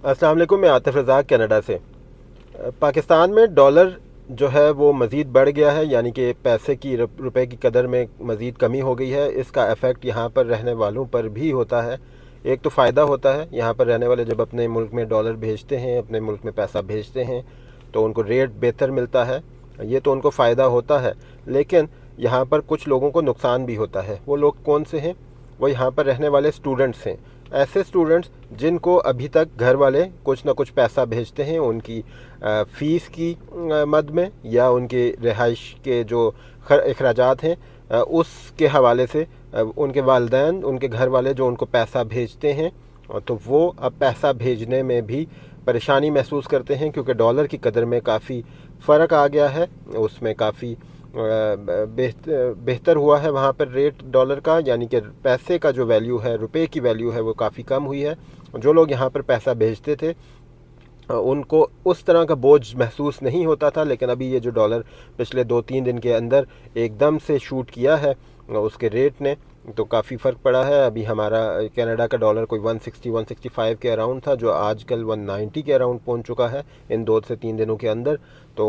अस्सलाम वालेकुम, मैं आतिफ रज़ाक कनाडा से। पाकिस्तान में डॉलर जो है वो मज़ीद बढ़ गया है, यानी कि पैसे की रुपए की कदर में मज़ीद कमी हो गई है। इसका इफ़ेक्ट यहाँ पर रहने वालों पर भी होता है। एक तो फ़ायदा होता है, यहाँ पर रहने वाले जब अपने मुल्क में डॉलर भेजते हैं, अपने मुल्क में पैसा भेजते हैं तो उनको रेट बेहतर मिलता है, ये तो उनको फ़ायदा होता है। लेकिन यहाँ पर कुछ लोगों को नुकसान भी होता है। वो लोग कौन से हैं? वो यहाँ पर रहने वाले स्टूडेंट्स हैं। ऐसे स्टूडेंट्स जिनको अभी तक घर वाले कुछ ना कुछ पैसा भेजते हैं उनकी फ़ीस की मद में, या उनके रिहाइश के जो अखराजात हैं उसके हवाले से उनके वालिदैन, उनके घर वाले जो उनको पैसा भेजते हैं, तो वो अब पैसा भेजने में भी परेशानी महसूस करते हैं, क्योंकि डॉलर की कदर में काफ़ी फ़र्क आ गया है। उसमें काफ़ी बेहतर हुआ है वहाँ पर रेट डॉलर का, यानी कि पैसे का जो वैल्यू है, रुपए की वैल्यू है, वो काफ़ी कम हुई है। जो लोग यहाँ पर पैसा भेजते थे उनको उस तरह का बोझ महसूस नहीं होता था, लेकिन अभी ये जो डॉलर पिछले 2-3 दिन के अंदर एकदम से शूट किया है उसके रेट ने, तो काफ़ी फ़र्क पड़ा है। अभी हमारा कनाडा का डॉलर कोई 160-165 के अराउंड था, जो आजकल 190 के अराउंड पहुंच चुका है इन 2 से 3 दिनों के अंदर। तो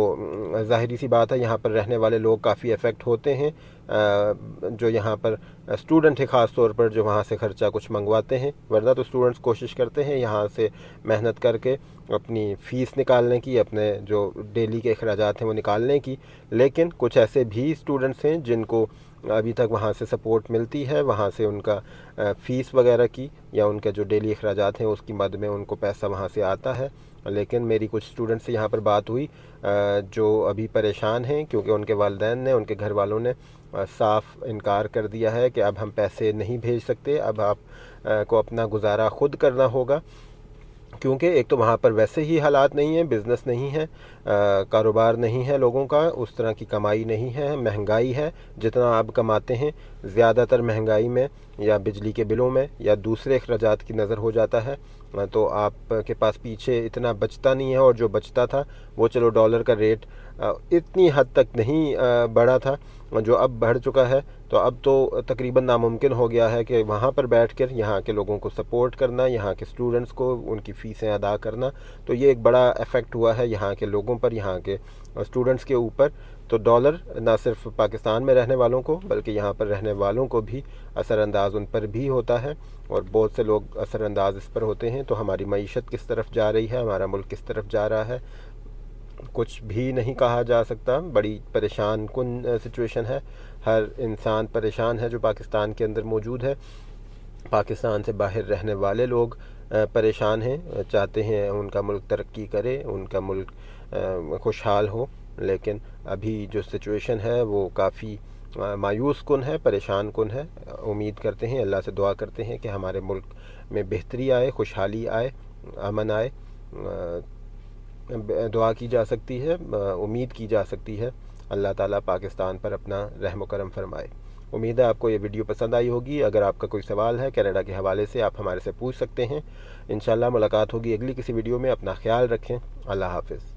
ज़ाहिरी सी बात है, यहाँ पर रहने वाले लोग काफ़ी अफेक्ट होते हैं। जो यहाँ पर स्टूडेंट है ख़ास तौर पर, जो वहाँ से ख़र्चा कुछ मंगवाते हैं, वरना तो स्टूडेंट्स कोशिश करते हैं यहाँ से मेहनत करके अपनी फ़ीस निकालने की, अपने जो डेली के अखराजात हैं वो निकालने की। लेकिन कुछ ऐसे भी स्टूडेंट्स हैं जिनको अभी तक वहाँ से सपोर्ट मिलती है, वहाँ से उनका फ़ीस वगैरह की या उनके जो डेली अखराजात हैं उसकी मद में उनको पैसा वहाँ से आता है। लेकिन मेरी कुछ स्टूडेंट से यहाँ पर बात हुई जो अभी परेशान हैं, क्योंकि उनके वालिदैन ने, उनके घर वालों ने साफ इनकार कर दिया है कि अब हम पैसे नहीं भेज सकते, अब आप को अपना गुजारा ख़ुद करना होगा। क्योंकि एक तो वहाँ पर वैसे ही हालात नहीं हैं, बिज़नेस नहीं है, कारोबार नहीं है लोगों का, उस तरह की कमाई नहीं है, महंगाई है। जितना आप कमाते हैं ज़्यादातर महंगाई में या बिजली के बिलों में या दूसरे अखराजात की नज़र हो जाता है, तो आपके पास पीछे इतना बचता नहीं है। और जो बचता था वो चलो डॉलर का रेट इतनी हद तक नहीं बढ़ा था, जो अब बढ़ चुका है, तो अब तो तकरीबन नामुमकिन हो गया है कि वहाँ पर बैठकर यहाँ के लोगों को सपोर्ट करना, यहाँ के स्टूडेंट्स को उनकी फ़ीसें अदा करना। तो ये एक बड़ा इफ़ेक्ट हुआ है यहाँ के लोगों पर, यहाँ के स्टूडेंट्स के ऊपर। तो डॉलर ना सिर्फ पाकिस्तान में रहने वालों को बल्कि यहाँ पर रहने वालों को भी असरअंदाज उन पर भी होता है, और बहुत से लोग असरअंदाज इस पर होते हैं। तो हमारी मईशत किस तरफ जा रही है, हमारा मुल्क किस तरफ जा रहा है, कुछ भी नहीं कहा जा सकता। बड़ी परेशान कुन सिचुएशन है। हर इंसान परेशान है जो पाकिस्तान के अंदर मौजूद है। पाकिस्तान से बाहर रहने वाले लोग परेशान हैं, चाहते हैं उनका मुल्क तरक्की करे, उनका मुल्क खुशहाल हो। लेकिन अभी जो सिचुएशन है वो काफ़ी मायूस कुन है, परेशान कुन है। उम्मीद करते हैं, अल्लाह से दुआ करते हैं कि हमारे मुल्क में बेहतरी आए, खुशहाली आए, अमन आए। दुआ की जा सकती है, उम्मीद की जा सकती है अल्लाह ताला पाकिस्तान पर अपना रहम करम फरमाए। उम्मीद है आपको ये वीडियो पसंद आई होगी। अगर आपका कोई सवाल है कनाडा के हवाले से, आप हमारे से पूछ सकते हैं। इंशाल्लाह मुलाकात होगी अगली किसी वीडियो में। अपना ख्याल रखें। अल्लाह हाफ़िज़।